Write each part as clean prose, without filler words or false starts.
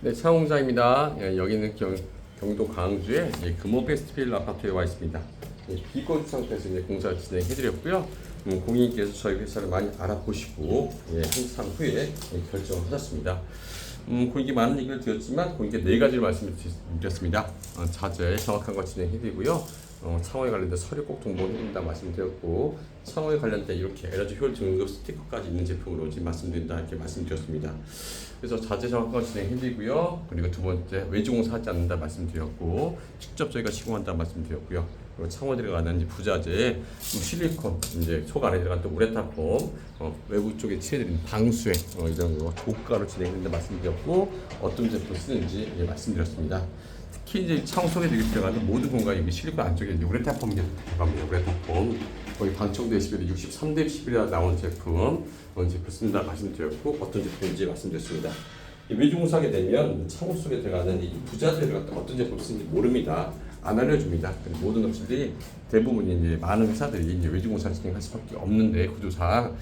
네, 차홍자입니다. 예, 여기는 경도 광주의 금호 베스트필 아파트에 와 있습니다. 비건축 상태에서 이제 공사를 진행해드렸고요. 고객님께서 저희 회사를 많이 알아보시고 한참 후에 결정을 하셨습니다. 고객님께 많은 얘기를 드렸지만 고객님께 네 가지를 말씀드렸습니다. 자재 정확한 거 진행해드리고요. 창호에 관련된 서류 꼭 동봉해드린다 말씀드렸고, 창호에 관련된 이렇게 에너지 효율 등급 스티커까지 있는 제품으로 지금 말씀드린다 이렇게 말씀드렸습니다. 그래서 자재 정확한 진행해드리고요. 그리고 두 번째 외주 공사하지 않는다 말씀드렸고, 직접 저희가 시공한다 말씀드렸고요. 그리고 창호에 들어가는 부자재, 실리콘, 이제 속 안에 들어간 또 우레탄폼, 외부 쪽에 칠해드린 방수액 이런 거 고가로 진행했는데 말씀드렸고, 어떤 제품 쓰는지 말씀드렸습니다. 특히 이제 창호 속에 들어가는 모든 공간이 여기 실리콘 안쪽에 이제 우레탄폼이 들어갑니다. 우레탄폼. 거기 방청도 데시벨이 63 데시벨이라 나오는 제품 쓴다 말씀드렸고, 어떤 제품인지 말씀드렸습니다. 외주공사하게 되면 창호 속에 들어가는 이 부자재를 갖다 어떤 제품 쓰는지 모릅니다. 안 알려줍니다. 모든 업체들이 대부분 이제 많은 회사들이 이제 외주공사 진행할 수밖에 없는데, 구조상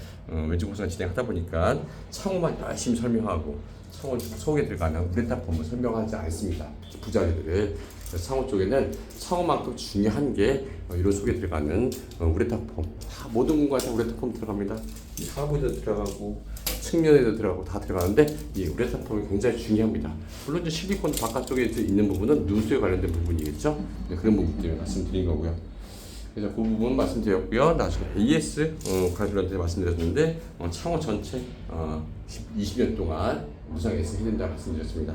외주공사 진행하다 보니까 창호만 열심히 설명하고 창호 속에 들어가는 우레탄폼을 설명하지 않습니다. 부자재들을. 창호 쪽에는 창호만큼 중요한 게 이런 속에 들어가는 우레탄폼, 다 모든 공간에 우레탄폼 들어갑니다. 이 하부에도 들어가고 측면에도 들어가고 다 들어가는데 이 우레탄폼이 굉장히 중요합니다. 물론 이제 실리콘 바깥쪽에 있는 부분은 누수에 관련된 부분이겠죠. 그런 부분 때문에 말씀드린 거고요. 그래서 그 부분 말씀드렸고요. 나중에 AS 관련된 말씀드렸는데, 창호 전체 20년 동안 무상 AS 해야 된다 말씀드렸습니다.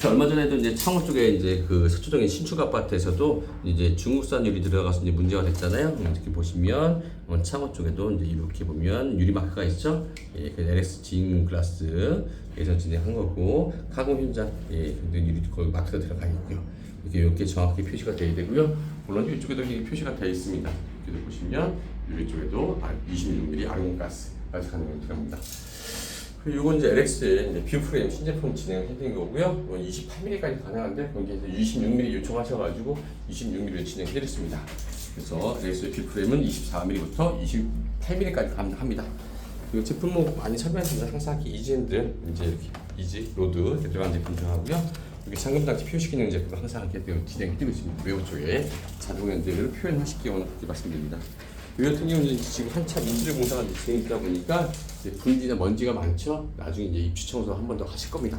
얼마 전에도 이제 창호 쪽에 이제 그 서초동의 신축 아파트에서도 이제 중국산 유리 들어가서 이제 문제가 됐잖아요. 이렇게 보시면 창호 쪽에도 이제 이렇게 보면 유리 마크가 있죠. 그 LX 진 글라스에서 진행한 거고, 가공 현장 유리 거기 마크가 들어가 있고요. 이렇게 정확히 표시가 되어야 되고요. 물론 이쪽에도 표시가 되어 있습니다. 이렇게 보시면 유리 쪽에도 26mm 아르곤가스까지 가능한 들어갑니다. 이건 이제 LX의 뷰 프레임 신제품 진행을 해드린 거고요. 28mm까지 가능한데 거기에서 26mm 요청하셔가지고 26mm 진행해드렸습니다. 그래서 LX의 뷰 프레임은 24mm부터 28mm까지 가능합니다. 그 제품 뭐 많이 설명했습니다. 항상 이지핸드 이제 이렇게 이지 로드 들어간 제품 들어가고요. 여기 잠금장치 표시 기능 제품 항상 이렇게 진행해드리고 있습니다. 외부 쪽에 자동핸들을 표현하시기 원하게 말씀드립니다. 이 같은 경우는 지금 한참 인테리어 공사가 진행되다 보니까 분지나 먼지가 많죠. 나중에 이제 입주 청소 한 번 더 하실 겁니다.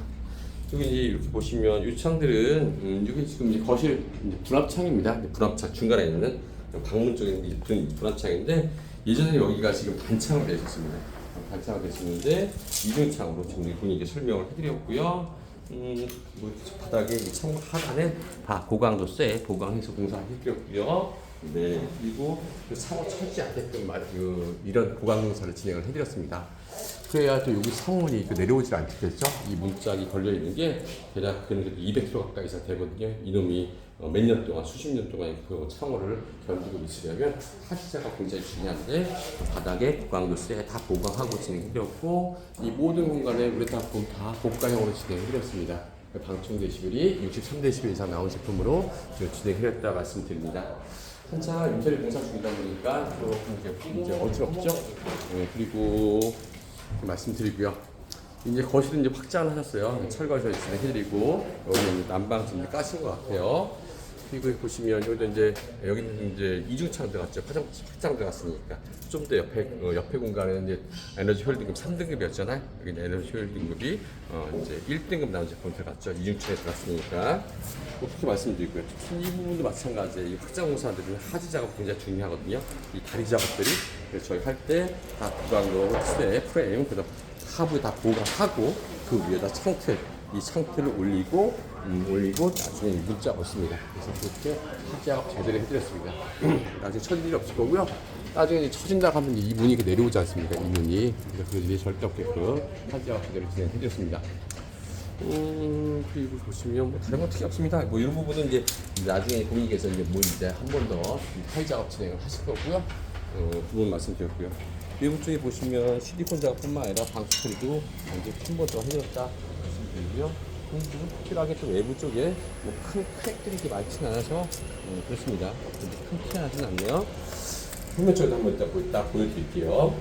여기 이제 이렇게 보시면 이 창들은 여기 지금 이제 거실 이제 분합창입니다. 분합창 중간에 있는 방문 쪽에 이제 분합창인데, 예전에 여기가 지금 단창으로 되어 있었습니다. 단창으로 되어 있었는데 이중창으로 지금 분위기 설명을 해드렸고요. 뭐 바닥에 창 하단에 다 보강도 보강해서 공사해드렸고요. 네, 그리고 창호 철지 않게끔 이런 보강 공사를 진행을 해드렸습니다. 그래야 또 여기 창문이 내려오질 않겠죠? 이 문짝이 걸려 있는 게 대략 200kg 가까이 이상 되거든요. 이놈이 몇 년 동안, 수십 년 동안 그 창호를 견디고 있으려면 하시자가 굉장히 중요한데, 바닥에 보강도세 다 보강하고 진행해드렸고, 이 모든 공간에 우레탄폼 다 고가형으로 진행해드렸습니다. 방충 데시벨이 63 데시벨 이상 나온 제품으로 진행해드렸다 말씀드립니다. 한참 인테리어 공사 중이다 보니까 조금 이제 어지럽죠. 그리고 말씀드리고요. 이제 거실은 이제 확장을 하셨어요. 철거해서 진행해드리고, 여기는 난방 지금 까신 것 같아요. 그리고 보시면 여기는 이제 이중창 들어갔죠. 확장 들어갔으니까 좀 더 옆에 공간에는 이제 에너지 효율 등급 3등급이었잖아요. 여기는 에너지 효율 등급이 이제 1등급 나온 제품 들어갔죠. 이중창에 들어갔으니까. 그렇게 말씀드리고요. 이 부분도 마찬가지예요. 이 확장 공사들은 하지 작업 굉장히 중요하거든요. 이 다리 작업들이. 그래서 저희 할 때 다 부강도 프레임, 그다음 하부에 다 보강하고 그 위에다 이 창틀을 올리고 나중에 문자가 없습니다. 그래서 그렇게 하지 작업 제대로 해드렸습니다. 나중에 처질 일이 없을 거고요. 나중에 처진다고 하면 이 문이 내려오지 않습니까? 이 문이. 그래서 그 일이 절대 없게끔 하지 작업 제대로 진행해드렸습니다. 그리고 보시면 뭐 다른 건 특히 없습니다. 뭐 이런 부분은 이제 나중에 고객님께서 이제 한 번 더 타이 작업 진행을 하실 거고요. 그 부분 말씀드렸고요. 외부 쪽에 보시면 실리콘 작업뿐만 아니라 방수 처리도 이제 한 번 더 해드렸다 말씀드리고요. 특별하게 또 외부 쪽에 큰 크랙들이 많지는 않아서 그렇습니다. 근데 큰 티 나진 않네요. 표면 쪽에도 한번 이따 보여드릴게요.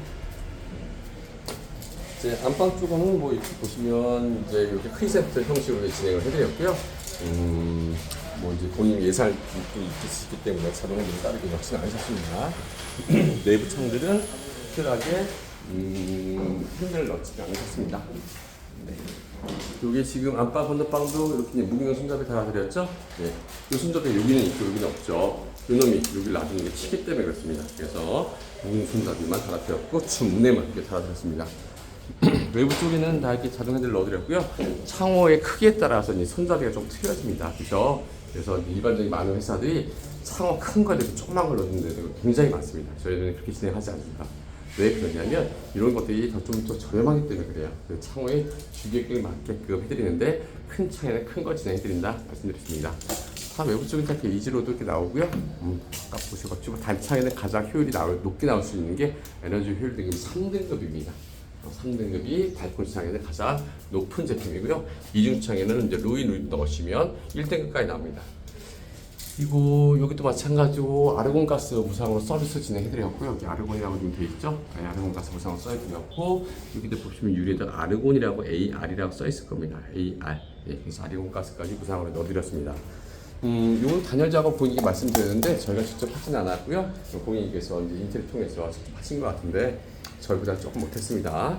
이제 안방 쪽은 뭐 이렇게 보시면 이제 이렇게 크리센트 형식으로 진행을 해드렸고요. 뭐 이제 본인 예산이 있기 때문에 자동으로 따르게 넣지는 않으셨습니다. 내부 창들은 특별하게 핸들을 넣지는 않으셨습니다. 네. 요게 지금 안방 건너방도 이렇게 무게형 손잡이 달아드렸죠? 네. 이 손잡이 여기는 있고 여기는 없죠. 요놈이 여기를 놔두는 게 치기 때문에 그렇습니다. 그래서 무게형 손잡이만 달아드렸고 주문에만 이렇게 달아드렸습니다. 외부 쪽에는 다 이렇게 자동 핸들을 넣어드렸고요. 창호의 크기에 따라서 이제 손잡이가 좀 틀려집니다. 그죠? 그래서 일반적인 많은 회사들이 창호 큰 거에 대해서 조그만 걸 넣는 데도 굉장히 많습니다. 저희는 그렇게 진행하지 않습니다. 왜 그러냐면 이런 것들이 좀 더 저렴하기 때문에 그래요. 창호의 주객을 맞게끔 해드리는데 큰 창에는 큰 거 진행해드린다 말씀드렸습니다. 다 외부 쪽은 이렇게 이지로도 이렇게 나오고요. 아까 보셔가지고 단창에는 가장 효율이 높게 나올 수 있는 게 에너지 효율 등급이 3등급입니다. 3등급이 발코니창에는 가장 높은 제품이고요. 이중창에는 이제 루이 넣으시면 1등급까지 나옵니다. 그리고 여기도 마찬가지로 아르곤가스 무상으로 서비스 진행해드렸고요. 여기 아르곤이라고 좀 되어 있죠? 네, 아르곤가스 무상으로 써드렸고 여기도 보시면 유리에다 아르곤이라고 AR이라고 써 있을 겁니다. AR. 네, 그래서 아르곤가스까지 무상으로 넣어드렸습니다. 이건 단열 작업 본인이 말씀드렸는데 저희가 직접 하진 않았고요. 고객님께서 이제 인테리어 통해서 직접 하신 것 같은데 저희보다 조금 못했습니다.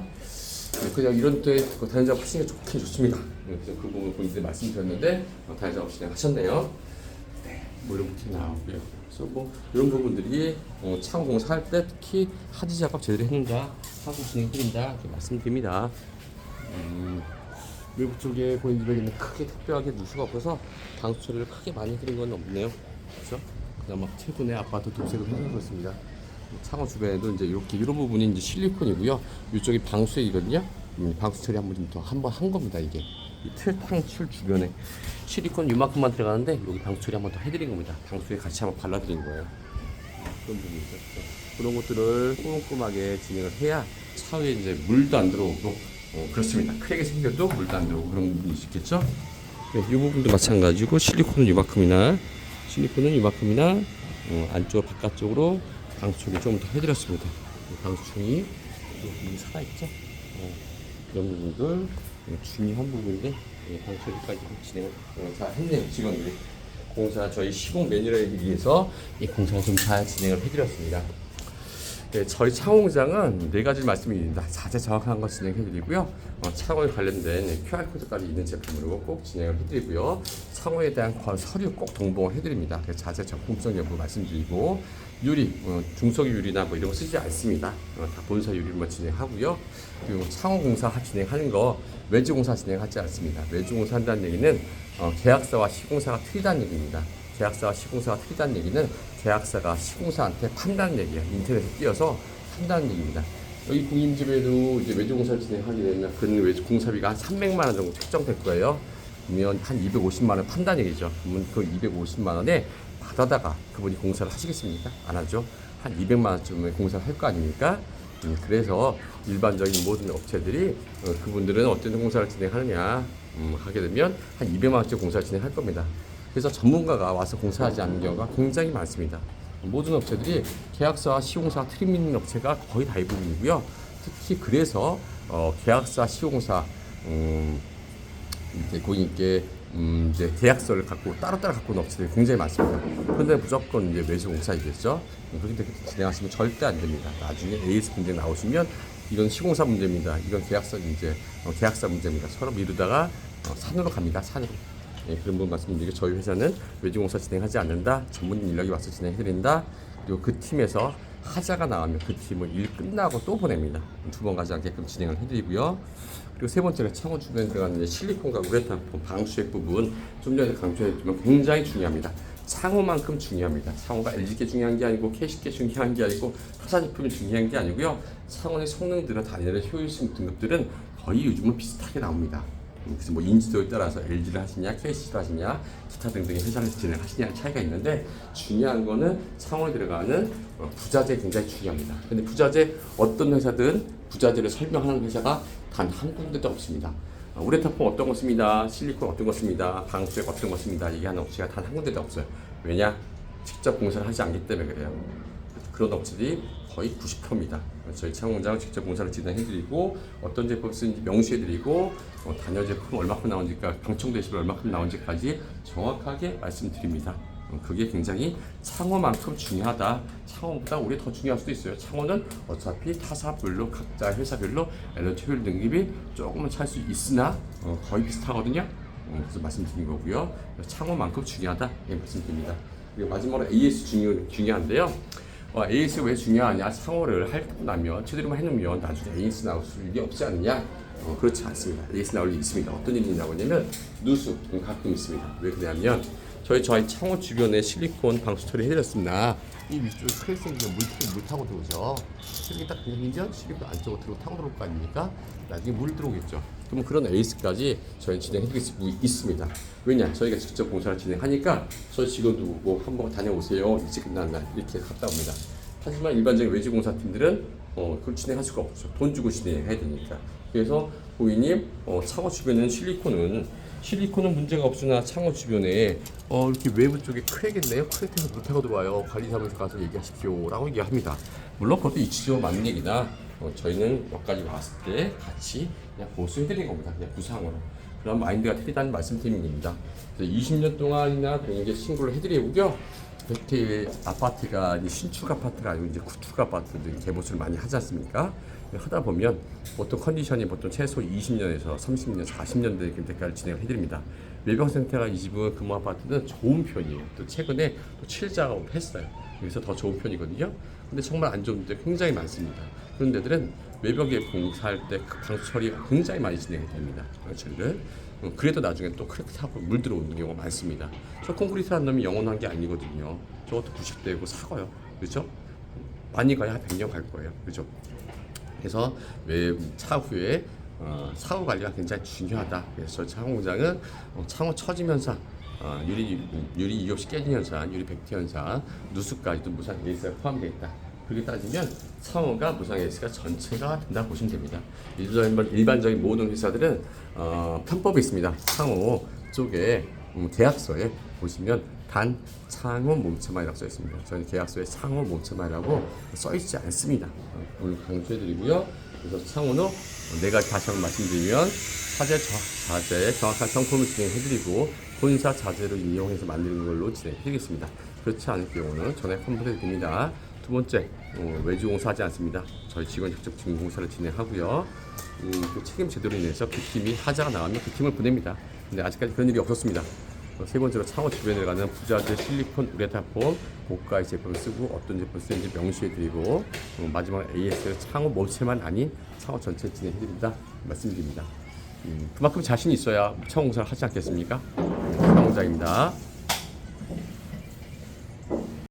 그냥 이런 때 단열 작업 하시는 게 좋긴 좋습니다. 그래서 그 부분 본인들 말씀드렸는데 단열 작업 진행하셨네요. 뭐 이런 부분이 나오고요. 그래서 뭐 이런 부분들이 창호 공사할 때 특히 하지 작업 제대로 했는가 하고 진행해드린다 이렇게 말씀드립니다. 외부 쪽에 고객님에게는 크게 특별하게 누수가 없어서 방수 처리를 크게 많이 해드린 건 없네요. 그렇죠? 그나마 최근에 아파트 도색을 해주고 있습니다. 창호 주변에도 이제 이렇게 이런 부분이 이제 실리콘이고요. 이쪽이 방수액이거든요. 방수 처리 한번 한 겁니다. 이게 이 틀탕출 주변에 실리콘 이만큼만 들어가는데 여기 방수 처리 한번 더 해드린 겁니다. 방수에 같이 한번 발라드린 거예요. 그런 부분이죠. 그런 것들을 꼼꼼하게 진행을 해야 차후에 이제 물도 안 들어오고 그렇습니다. 크랙이 생겨도 물도 안 들어오고 그런 부분이 있겠죠. 네, 이 부분도 마찬가지고 실리콘은 이만큼이나 안쪽 바깥쪽으로 방수총이 좀 더 해드렸습니다. 방수총이 여기 살아있죠. 이런 부분들 중요한 부분인데 방수총까지 진행을 잘 했네요. 직원들이 공사 저희 시공 매뉴얼에 의해서 이 공사를 좀 잘 진행을 해드렸습니다. 네, 저희 창호공장은 4가지 말씀드립니다. 자재 정확한 거 진행해드리고요. 창호에 관련된 QR코드까지 있는 제품으로 꼭 진행을 해드리고요. 창호에 대한 서류 꼭 동봉을 해드립니다. 자재 적품성 여부 말씀드리고 유리, 중석 유리나 뭐 이런 거 쓰지 않습니다. 다 본사 유리만 진행하고요. 그리고 창호공사 진행하는 거 외주공사 진행하지 않습니다. 외주공사 한다는 얘기는 계약사와 시공사가 틀리다는 얘기입니다. 계약사와 시공사가 틀리다는 얘기는 계약사가 시공사한테 판다는 얘기예요. 인터넷에 띄어서 판다는 얘기입니다. 여기 고객님집에도 이제 외주공사를 진행하게 되면 그 외주 공사비가 한 300만 원 정도 책정될 거예요. 그러면 한 250만 원 판다는 얘기죠. 그러면 그 250만 원에 받아다가 그분이 공사를 하시겠습니까? 안 하죠. 한 200만 원쯤에 공사를 할 거 아닙니까? 그래서 일반적인 모든 업체들이 그분들은 어떤 공사를 진행하느냐 하게 되면 한 200만 원짜리 공사를 진행할 겁니다. 그래서 전문가가 와서 공사하지 않는 경우가 굉장히 많습니다. 모든 업체들이 계약사와 시공사 틀림 있는 업체가 거의 대부분이고요. 특히 그래서 계약사, 시공사 이제 고객님께 이제 계약서를 따로 갖고 온 업체들이 굉장히 많습니다. 그런데 무조건 이제 외주공사이겠죠. 그렇게 진행하시면 절대 안 됩니다. 나중에 AS 문제 나오시면 이건 시공사 문제입니다. 이건 계약사 문제입니다. 서로 미루다가 산으로 갑니다. 산으로. 예, 그런 부분 말씀드리고 저희 회사는 외주공사 진행하지 않는다. 전문인 인력이 와서 진행해드린다. 그리고 그 팀에서 하자가 나오면 그 팀을 일 끝나고 또 보냅니다. 2번 가지 않게끔 진행을 해드리고요. 그리고 세 번째가 창호 주변에 들어가는 실리콘과 우레탄 방수액 부분 좀 전에 강조했지만 굉장히 중요합니다. 창호만큼 중요합니다. 창호가 LG게 중요한 게 아니고 KC게 중요한 게 아니고 타사 제품이 중요한 게 아니고요. 창호의 성능들은 단열의 효율성 등급들은 거의 요즘은 비슷하게 나옵니다. 그래서 뭐 인지도에 따라서 LG를 하시냐, KC를 하시냐, 기타 등등의 회사를 진행하시냐 차이가 있는데 중요한 거는 창호에 들어가는 부자재 굉장히 중요합니다. 근데 부자재 어떤 회사든 부자재를 설명하는 회사가 단 한 군데도 없습니다. 우레탄폼 어떤 거 씁니다, 실리콘 어떤 거 씁니다, 방수액 어떤 거 씁니다. 얘기하는 업체가 단 한 군데도 없어요. 왜냐? 직접 공사를 하지 않기 때문에 그래요. 그런 업체들이 거의 90%입니다. 저희 창공장 직접 공사를 진행해드리고 어떤 제품 쓰는지 명시해드리고 단열 제품 얼마큼 나온지까 방청 데시벨 얼마큼 나온지까지 정확하게 말씀드립니다. 그게 굉장히 창호만큼 중요하다. 창호보다 오히려 더 중요할 수도 있어요. 창호는 어차피 타사별로 각자 회사별로 에너지 효율 등급이 조금은 차일 수 있으나 거의 비슷하거든요. 그래서 말씀드린 거고요. 창호만큼 중요하다 이 말씀드립니다. 그리고 마지막으로 AS 중요한데요. AS 왜 중요하냐? 창호를 할 나면 제대로만 해놓으면 나중에 AS 나올 일이 없지 않느냐? 그렇지 않습니다. AS 나올 일이 있습니다. 어떤 일이 나오냐면 누수 가끔 있습니다. 왜 그러냐면 저희 창호 주변에 실리콘 방수 처리 해드렸습니다. 이 위쪽에 크레이스는 물 타고 들어오죠. 이렇게 딱 밀리면 실리콘 안쪽으로 타고 들어올 거 아닙니까? 나중에 물 들어오겠죠. 그럼 그런 에이스까지 저희 진행해드릴 수 있습니다. 왜냐? 저희가 직접 공사를 진행하니까 저희 직원도 뭐 한번 다녀오세요. 일찍 끝난다 이렇게 갔다 옵니다. 하지만 일반적인 외주 공사팀들은 그걸 진행할 수가 없죠. 돈 주고 진행해야 되니까. 그래서 고객님 창호 주변에는 실리콘은 문제가 없으나 창호 주변에 이렇게 외부 쪽에 크랙이네요. 크랙에서 물 타고 들어와요. 관리사무소 가서 얘기하십시오 라고 얘기합니다. 물론 그것도 이치적으로 맞는 얘기나 저희는 여기까지 왔을 때 같이 그냥 보수해드린 겁니다. 그냥 구상으로. 그런 마인드가 틀리다는 말씀드리는 겁니다. 20년 동안이나 이제 신고를 해드리고요. 이렇게 아파트가 신축 아파트가 아니고 이제 구축 아파트들 개보수를 많이 하지 않습니까? 하다 보면 보통 컨디션이 보통 최소 20년에서 30년, 40년 대까지 진행을 해드립니다. 외벽 상태가 이 집은 금호 아파트는 좋은 편이에요. 또 최근에 또 칠작업을 했어요. 그래서 더 좋은 편이거든요. 근데 정말 안 좋은 데 굉장히 많습니다. 그런 데들은 외벽에 공사할 때 방수 처리 굉장히 많이 진행이 됩니다. 처리를. 그래도 나중에 또 크랙 타고 물 들어오는 경우가 많습니다. 저 콘크리트 한 놈이 영원한 게 아니거든요. 저것도 90대고 사고요. 그렇죠? 많이 가야 100년 갈 거예요. 그렇죠? 그래서 차후에 사후 관리가 굉장히 중요하다. 그래서 창호 공장은 창호 처짐 현상, 유리 이op 시 깨진 현상, 유리 백티 현상, 누수까지도 무상 AS가 포함되어 있다. 그렇게 따지면 창호가 무상 AS가 전체가 된다 보시면 됩니다. 일반적인 모든 회사들은 편법이 있습니다. 창호 쪽에 계약서에 보시면 단 창호 몸체만이라고 써 있습니다. 저는 계약서에 창호 몸체만이라고 써 있지 않습니다. 오늘 강조해드리고요. 그래서 창호는 내가 다시 한번 말씀드리면 자재 정확한 정품을 진행해드리고 본사 자재를 이용해서 만드는 걸로 진행해드리겠습니다. 그렇지 않을 경우는 전액 환불해드립니다. 두 번째, 외주 공사하지 않습니다. 저희 직원 직접 공사를 진행하고요. 그 책임 제도로 인해서 그 팀이 하자가 나가면 그 팀을 보냅니다. 근데 아직까지 그런 일이 없었습니다. 세 번째로 창호 주변에 가는 부자재 실리콘 우레탄폼 고가의 제품을 쓰고 어떤 제품을 쓰는지 명시해드리고 마지막 AS 창호 몸체만 아닌 창호 전체 진행해드립니다. 말씀드립니다. 그만큼 자신이 있어야 창호 공사를 하지 않겠습니까? 창호장입니다.